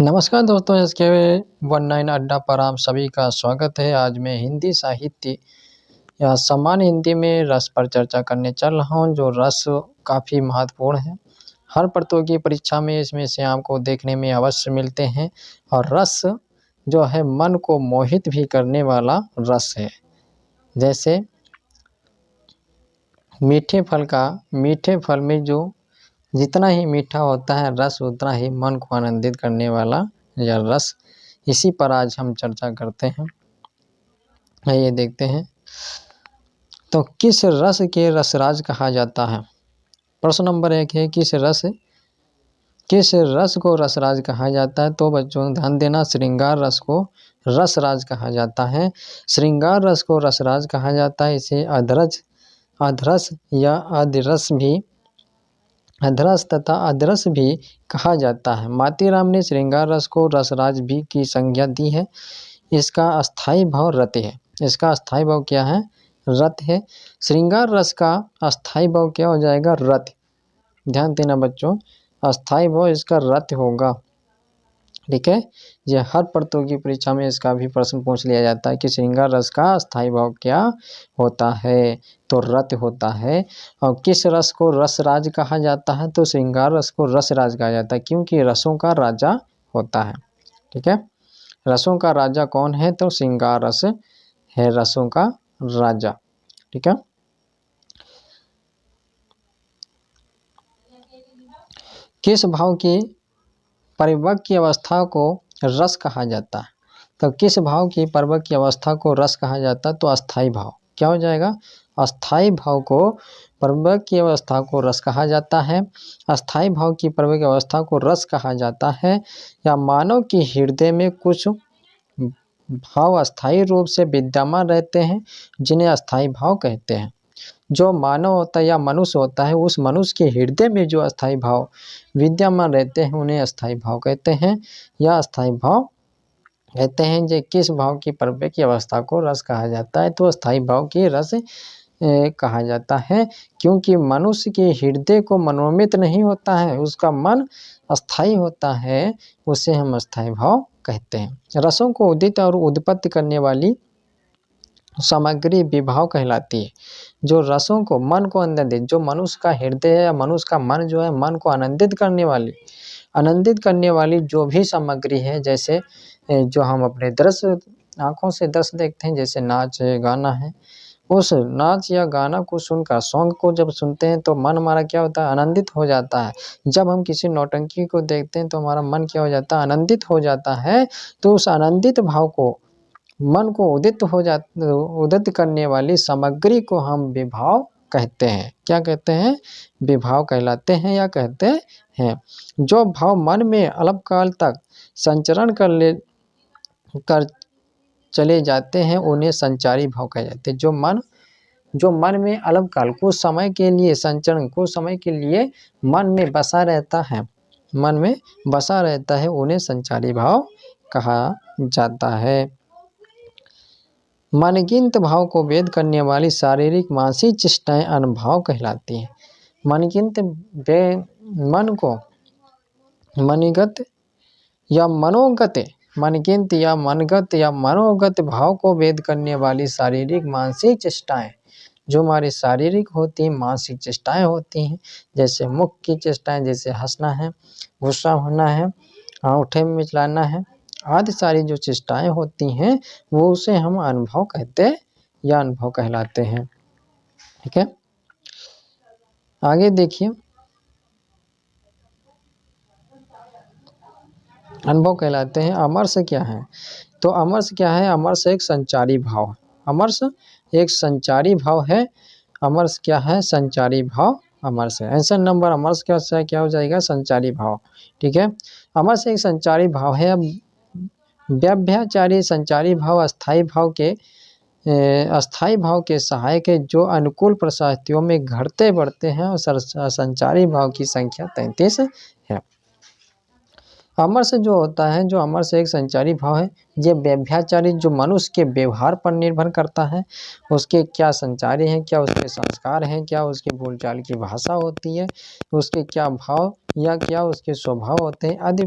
नमस्कार दोस्तों, SK19 अड्डा पर आप सभी का स्वागत है। आज मैं हिंदी साहित्य या सामान्य हिंदी में रस पर चर्चा करने चल रहा हूँ, जो रस काफ़ी महत्वपूर्ण है। हर प्रतियोगी परीक्षा में इसमें से आपको देखने में अवश्य मिलते हैं और रस जो है मन को मोहित भी करने वाला रस है। जैसे मीठे फल में जो जितना ही मीठा होता है रस, उतना ही मन को आनंदित करने वाला यह रस। इसी पर आज हम चर्चा करते हैं। आइए देखते हैं। तो किस रस के रसराज कहा जाता है? प्रश्न नंबर 1 है किस रस को रसराज कहा जाता है? तो बच्चों ध्यान देना, श्रृंगार रस को रसराज कहा जाता है। श्रृंगार रस को रसराज कहा जाता है। इसे अधरस या अधरस तथा अदरस भी कहा जाता है। मातीराम ने श्रृंगार रस को रसराज भी की संज्ञा दी है। इसका अस्थाई भाव रत है। इसका अस्थाई भाव क्या है? रत है। श्रृंगार रस का अस्थाई भाव क्या हो जाएगा? रत। ध्यान देना बच्चों, अस्थाई भाव इसका रत होगा। ठीक है, यह हर प्रतियोगी परीक्षा में इसका भी प्रश्न पूछ लिया जाता है कि श्रृंगार रस का अस्थाई भाव क्या होता है? तो रत होता है। और किस रस को रसराज कहा जाता है? तो श्रृंगार रस को रसराज कहा जाता है, क्योंकि रसों का राजा होता है। ठीक है, रसों का राजा कौन है? तो श्रृंगार रस है रसों का राजा। ठीक है, किस भाव की परिपक्व की अवस्था को रस कहा जाता है? तो किस भाव की परिपक्व की अवस्था को रस कहा जाता है? तो अस्थाई भाव। क्या हो जाएगा? अस्थाई भाव को परिपक्व की अवस्था को रस कहा जाता है। अस्थाई भाव की परिपक्व की अवस्था को रस कहा जाता है। या मानव की हृदय में कुछ भाव अस्थाई रूप से विद्यमान रहते हैं, जिन्हें अस्थाई भाव कहते हैं। जो मानव होता है या मनुष्य होता है, उस मनुष्य के हृदय में जो अस्थाई भाव विद्यमान रहते हैं, उन्हें अस्थाई भाव कहते हैं या अस्थाई भाव कहते हैं। जो किस भाव की परिपक्व की अवस्था को रस कहा जाता है? तो अस्थाई भाव की रस कहा जाता है, क्योंकि मनुष्य के हृदय को मनोमित नहीं होता है, उसका मन अस्थाई होता है, उसे हम अस्थाई भाव कहते हैं। रसों को उदित और उत्पत्ति करने वाली सामग्री विभाव कहलाती है। जो रसों को मन को आनंदित, जो मनुष्य का हृदय है या मनुष्य का मन जो है, मन को आनंदित करने वाली जो भी सामग्री है, जैसे जो हम अपने दृश्य आँखों से दृश्य देखते हैं, जैसे नाच है, गाना है, उस नाच या गाना को सुनकर, सॉन्ग को जब सुनते हैं तो मन हमारा क्या होता है? आनंदित हो जाता है। जब हम किसी नौटंकी को देखते हैं तो हमारा मन क्या हो जाता है? आनंदित हो जाता है। तो उस आनंदित भाव को, मन को उदित करने वाली सामग्री को हम विभाव कहते हैं। क्या कहते हैं? विभाव कहलाते हैं या कहते हैं। जो भाव मन में अल्पकाल तक संचरण कर चले जाते हैं, उन्हें संचारी भाव कहे जाते हैं। जो मन में अल्पकाल, कुछ समय के लिए संचरण, कुछ समय के लिए मन में बसा रहता है, उन्हें संचारी भाव कहा जाता है। मनगिंत भाव को भेद करने वाली शारीरिक मानसिक चेष्टाएं अनुभव कहलाती हैं। मनगिंत मन को मनगत या मनोगत भाव को भेद करने वाली शारीरिक मानसिक चेष्टाएं, जो हमारी शारीरिक होती हैं, मानसिक चेष्टाएं होती हैं, जैसे मुख की चेष्टाएं, जैसे हंसना है, गुस्सा होना है, अंगूठे में मिचलाना है, आदि सारी जो चेष्टाएं होती हैं, वो उसे हम अनुभव कहते हैं या अनुभव कहलाते हैं। ठीक है, आगे देखिए, अनुभव कहलाते हैं। अमरस क्या है? तो अमरस क्या है? अमरस एक संचारी भाव है। अमरस एक संचारी भाव है। अमरस क्या है? संचारी भाव अमरस है। आंसर नंबर अमरस क्या हो जाएगा? संचारी भाव। ठीक है, अमरस एक संचारी भाव है। अब व्यभ्याचारी संचारी भाव अस्थाई भाव के सहायक है, जो अनुकूल परिस्थितियों में घटते बढ़ते हैं, और संचारी भाव की संख्या 33 है। अमरस जो होता है, जो अमरस एक संचारी भाव है, ये व्यभ्याचारी, जो मनुष्य के व्यवहार पर निर्भर करता है, उसके क्या संचारी हैं, क्या उसके संस्कार हैं, क्या उसकी बोलचाल की भाषा होती है, उसके क्या भाव या क्या उसके स्वभाव होते हैं, आदि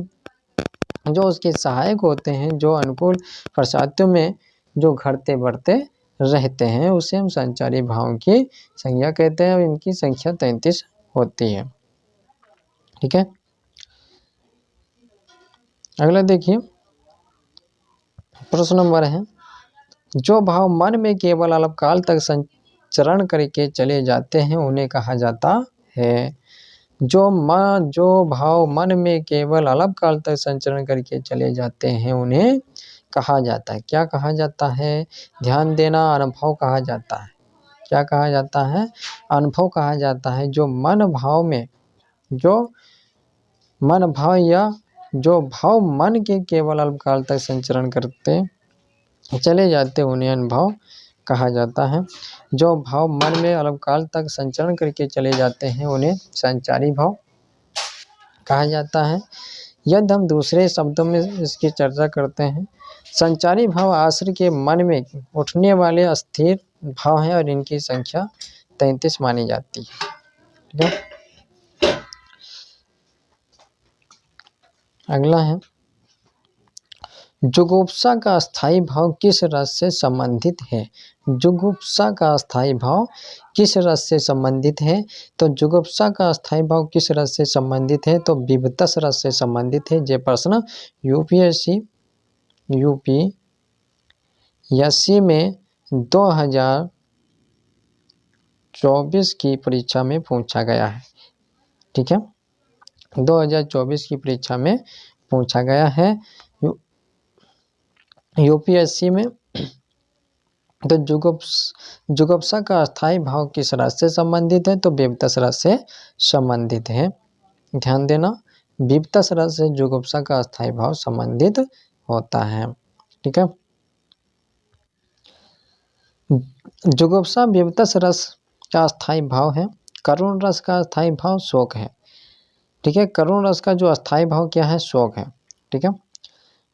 जो उसके सहायक होते हैं, जो अनुकूल परिस्थितियों में जो घटते बढ़ते रहते हैं, उसे हम संचारी भावों की संख्या कहते हैं और इनकी संख्या 33 होती है। ठीक है, अगला देखिए प्रश्न नंबर है, जो भाव मन में केवल अल्पकाल तक संचरण करके चले जाते हैं उन्हें कहा जाता है। जो भाव मन में केवल अल्पकाल तक संचरण करके चले जाते हैं उन्हें कहा जाता है। क्या कहा जाता है? ध्यान देना, अनुभव कहा जाता है। क्या कहा जाता है? अनुभव कहा जाता है। जो मन भाव में, जो मन भाव या जो भाव मन के केवल अल्पकाल तक संचरण करते चले जाते उन्हें अनुभव कहा जाता है। जो भाव मन में अल्पकाल तक संचरण करके चले जाते हैं उन्हें संचारी भाव कहा जाता है। यदि हम दूसरे शब्दों में इसकी चर्चा करते हैं, संचारी भाव आश्रय के मन में उठने वाले अस्थिर भाव हैं और इनकी संख्या 33 मानी जाती है। ठीक है, अगला है, जुगुप्सा का स्थायी भाव किस रस से संबंधित है? जुगुप्सा का स्थायी भाव किस रस से संबंधित है? तो जुगुप्सा का स्थायी भाव किस रस से संबंधित है? तो विभत्स रस से संबंधित है। ये प्रश्न यूपीएससी में 2024 की परीक्षा में पूछा गया है। ठीक है, 2024 की परीक्षा में पूछा गया है यूपीएससी में। तो जुगुप्सा का स्थायी भाव किस रस से संबंधित है? तो विभत्स रस से संबंधित है। ध्यान देना, विभत्स रस से जुगुप्सा का स्थायी भाव संबंधित होता है। ठीक है, जुगुप्सा विभत्स रस का स्थायी भाव है। करुण रस का स्थायी भाव शोक है। ठीक है, करुण रस का जो स्थायी भाव क्या है? शोक है। ठीक है,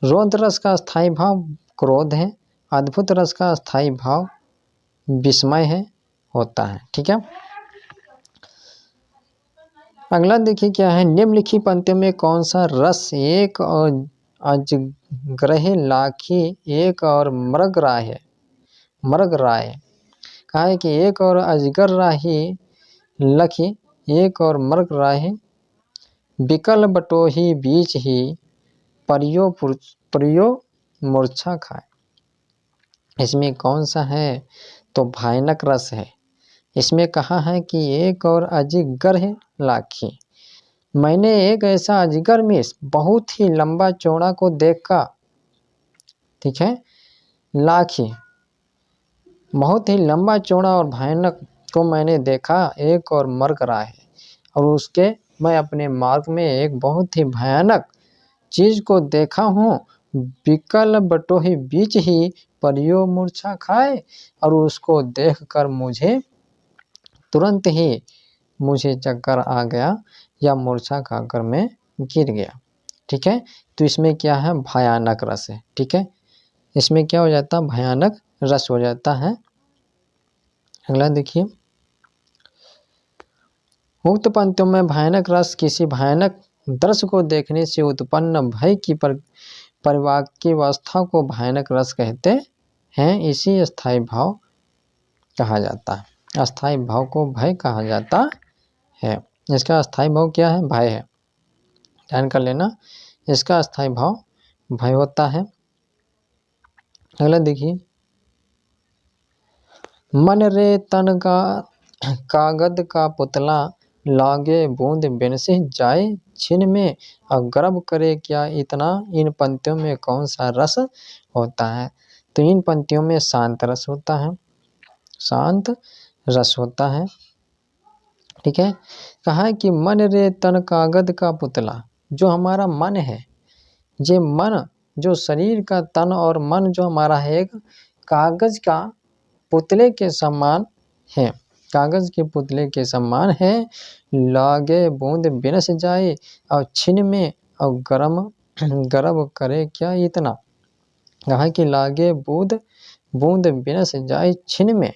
रौद्र रस का स्थायी भाव क्रोध है। अद्भुत रस का स्थायी भाव विस्मय है होता है। ठीक है, अगला देखिए क्या है, निम्नलिखित पंक्तियों में कौन सा रस एक और अजग्रह लाखी एक और मृगराय है? मृगराय कहा है कि एक और अजगर राही लखी एक और मृगराय है, बिकल बटोही बीच ही परियो मूर्छा खाए। इसमें कौन सा है? तो भयानक रस है। इसमें कहा है कि एक और अजगर है लाखी। मैंने एक ऐसा अजगर में बहुत ही लंबा चौड़ा को देखा। ठीक है, लाखी बहुत ही लंबा चौड़ा और भयानक को मैंने देखा, एक और मर्ग रहा है, और उसके मैं अपने मार्ग में एक बहुत ही भयानक चीज को देखा हूँ। बिकल बटोही बीच ही परियो मूर्छा खाए, और उसको देखकर मुझे तुरंत ही मुझे चक्कर आ गया या मूर्छा खाकर मैं गिर गया। ठीक है, तो इसमें क्या है? भयानक रस है। ठीक है, इसमें क्या हो जाता है? भयानक रस हो जाता है। अगला देखिए, उक्त पंक्तियों में भयानक रस किसी भयानक दृश्य को देखने से उत्पन्न भय की परिवाक्य अवस्था को भयानक रस कहते हैं। इसी अस्थायी भाव कहा जाता है। अस्थायी भाव को भय कहा जाता है। इसका अस्थायी भाव क्या है? भय है। ध्यान कर लेना, इसका अस्थायी भाव भय होता है। अगला देखिए, मन रे तन का कागद का पुतला लागे बूंद बिन से जाए छिन में, और गर्व करे क्या इतना। इन पंक्तियों में कौन सा रस होता है? तो इन पंक्तियों में शांत रस होता है। शांत रस होता है। ठीक है, कहा है कि मन रे तन कागद का पुतला, जो हमारा मन है, ये मन जो शरीर का तन और मन जो हमारा है, एक कागज का पुतले के समान है। कागज के पुतले के समान है। लागे बूंद बिनस जाए और छिन में, और गर्व करे क्या इतना। कहा कि लागे बूंद बिनस जाए छिन में।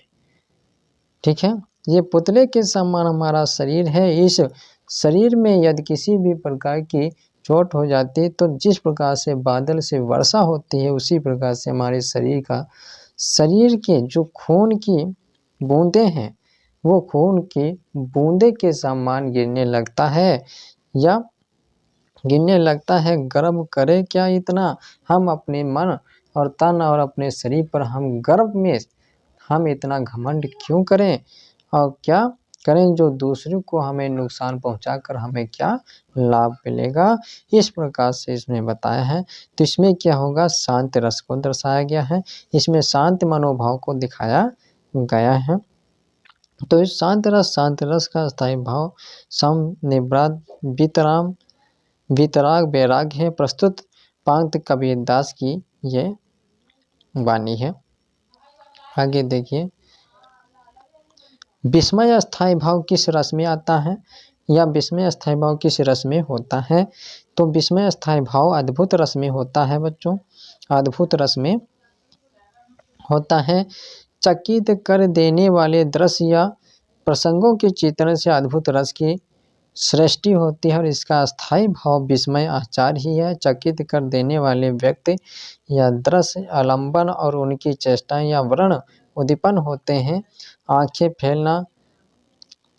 ठीक है, ये पुतले के समान हमारा शरीर है। इस शरीर में यदि किसी भी प्रकार की चोट हो जाती है, तो जिस प्रकार से बादल से वर्षा होती है उसी प्रकार से हमारे शरीर के जो खून की बूंदें हैं वो खून की बूंदे के समान गिरने लगता है या गिरने लगता है। गर्व करे क्या इतना, हम अपने मन और तन और अपने शरीर पर हम गर्व में हम इतना घमंड क्यों करें और क्या करें जो दूसरों को हमें नुकसान पहुंचाकर हमें क्या लाभ मिलेगा। इस प्रकार से इसमें बताया है। तो इसमें क्या होगा, शांत रस को दर्शाया गया है, इसमें शांत मनोभाव को दिखाया गया है। तो इस शांत रस का स्थायी भाव सम निवृत्त वितराम वितराग वैराग्य है। प्रस्तुत पंक्ति कबीरदास की ये वाणी है। आगे देखिए, विस्मय स्थायी भाव किस रस में आता है या विस्मय स्थायी भाव किस रस में होता है। तो विस्मय स्थायी भाव अद्भुत रस में होता है बच्चों, अद्भुत रस में होता है। चकित कर देने वाले दृश्य या प्रसंगों के चित्रण से अद्भुत रस की सृष्टि होती है और इसका स्थायी भाव विस्मय आचार ही है। चकित कर देने वाले व्यक्ति या दृश्य आलंबन और उनकी चेष्टाएं या वर्ण उद्दीपन होते हैं। आंखें फैलना,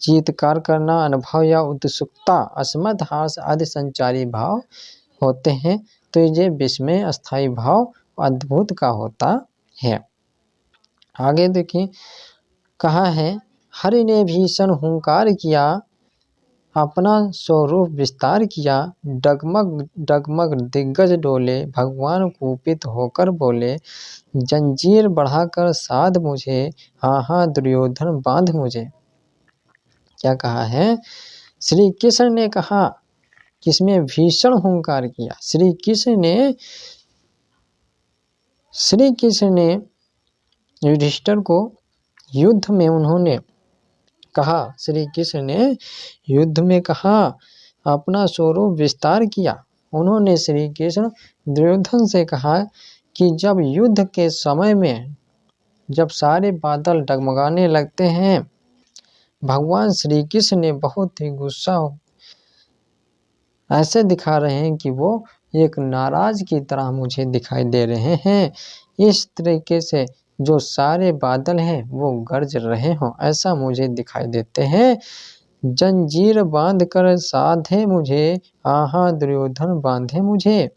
चीत्कार करना, अनुभव या उत्सुकता, अस्मद हास आदि संचारी भाव होते हैं। तो ये विस्मय अस्थायी भाव अद्भुत का होता है। आगे देखिए, कहा है हरि ने भीषण हुंकार किया, अपना स्वरूप विस्तार किया, डगमग डगमग दिग्गज डोले, भगवान कुपित होकर बोले, जंजीर बढ़ाकर साध मुझे, हाँ हाँ दुर्योधन बांध मुझे। क्या कहा है, श्री कृष्ण ने कहा किसमें भीषण हुंकार किया। श्री कृष्ण ने युधिष्ठिर को युद्ध में उन्होंने कहा, श्री कृष्ण ने युद्ध में कहा, अपना स्वरूप विस्तार किया। उन्होंने श्री कृष्ण दुर्योधन से कहा कि जब युद्ध के समय में जब सारे बादल डगमगाने लगते हैं, भगवान श्री कृष्ण ने बहुत ही गुस्सा ऐसे दिखा रहे हैं कि वो एक नाराज की तरह मुझे दिखाई दे रहे हैं। इस तरीके से जो सारे बादल हैं वो गरज रहे हों ऐसा मुझे दिखाई देते हैं। जंजीर बांध कर साधे मुझे, आहा दुर्योधन बांधे मुझे।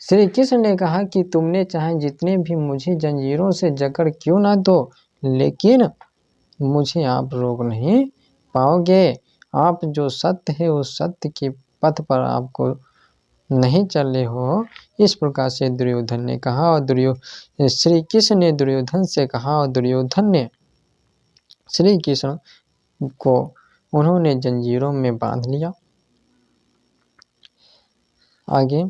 श्री कृष्ण ने कहा कि तुमने चाहे जितने भी मुझे जंजीरों से जकड़ क्यों ना दो, लेकिन मुझे आप रोक नहीं पाओगे। आप जो सत्य है उस सत्य के पथ पर आपको नहीं चले हो। इस प्रकार से दुर्योधन ने कहा और श्री कृष्ण ने दुर्योधन से कहा और दुर्योधन ने श्री कृष्ण को उन्होंने जंजीरों में बांध लिया। आगे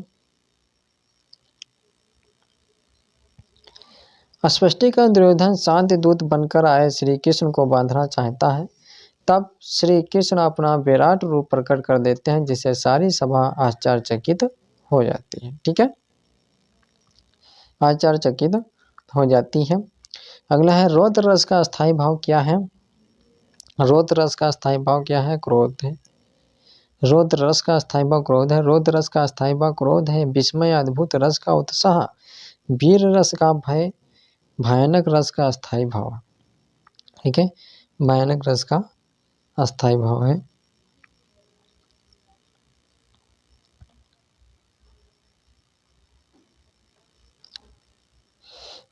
स्पष्टीकरण, दुर्योधन शांति दूत बनकर आए श्री कृष्ण को बांधना चाहता है। तब श्री कृष्ण अपना विराट रूप प्रकट कर देते हैं जिससे सारी सभा आश्चर्यचकित हो जाती है। ठीक है, आश्चर्यचकित हो जाती है। अगला है रौद्र रस का स्थायी भाव क्या है। रौद्र रस का स्थायी भाव क्या है, क्रोध है। रौद्र रस का स्थायी भाव क्रोध है। रौद्र रस का स्थायी भाव क्रोध है। विस्मय अद्भुत रस का उत्साह, वीर रस का भय, भयानक रस का स्थायी भाव। ठीक है, भयानक रस का अस्थायी भाव है।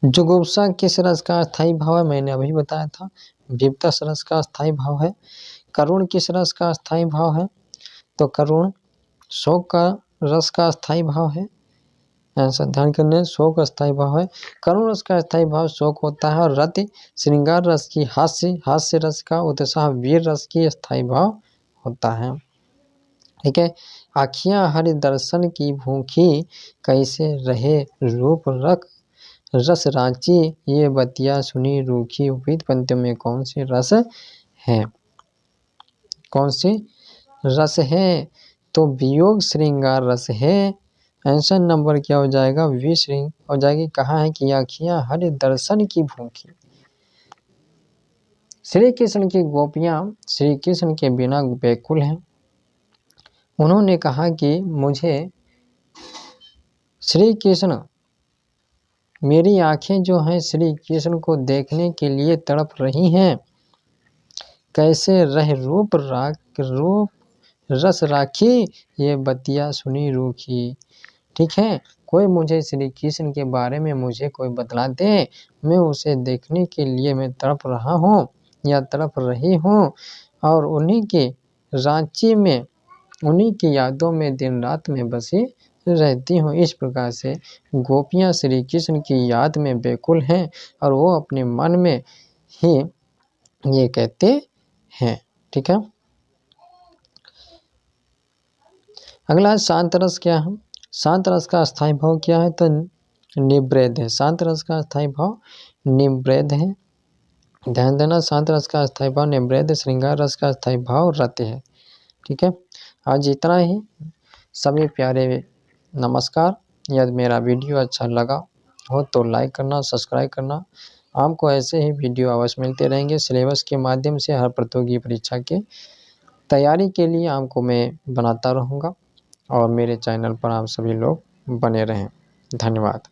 जुगुप्सा किस रस का स्थायी भाव है, मैंने अभी बताया था। विपदस रस का स्थायी भाव है। करुण किस रस का स्थायी भाव है, तो करुण शोक का रस का स्थायी भाव है। ऐसा ध्यान करने, शोक स्थायी भाव है। करुण रस का स्थायी भाव शोक होता है और रति श्रृंगार रस की हास्य रस का उत्साह वीर रस की स्थायी भाव होता है। ठीक है, आखियां हरि दर्शन की भूखी, कैसे रहे रूप रस रांची, ये बतिया सुनी रूखी। उपयुक्त पंक्तियों में कौन सी रस है, कौन सी रस है, तो वियोग श्रृंगार रस है। आंसर नंबर क्या हो जाएगा, वी श्रृंग हो जाएगी। कहा है कि आखियां हरि दर्शन की भूखी। श्री कृष्ण की गोपियां श्री कृष्ण के बिना व्याकुल हैं। उन्होंने कहा कि मुझे श्री कृष्ण, मेरी आंखें जो हैं श्री कृष्ण को देखने के लिए तड़प रही हैं। कैसे रह रूप रस राखी, ये बतिया सुनी रूखी। ठीक है, कोई मुझे श्री कृष्ण के बारे में मुझे कोई बतला दे, मैं उसे देखने के लिए मैं तड़प रहा हूँ या तड़प रही हूँ, और उन्हीं के रांची में, उन्हीं की यादों में दिन रात में बसी रहती हूँ। इस प्रकार से गोपियाँ श्री कृष्ण की याद में व्याकुल हैं और वो अपने मन में ही ये कहते हैं। ठीक है, अगला शांत रस क्या है? शांत रस का स्थायी भाव क्या है? तो निवृत्त है। शांत रस का स्थायी भाव निवृत्त है। ध्यान देना, शांत रस का स्थायी भाव निवृत्त, श्रृंगार रस का स्थायी भाव रति है। ठीक है, आज इतना ही। सभी प्यारे नमस्कार। यदि मेरा वीडियो अच्छा लगा हो तो लाइक करना, सब्सक्राइब करना। आपको ऐसे ही वीडियो अवश्य मिलते रहेंगे सिलेबस के माध्यम से। हर प्रतियोगी परीक्षा के तैयारी के लिए आपको मैं बनाता रहूँगा, और मेरे चैनल पर आप सभी लोग बने रहें। धन्यवाद।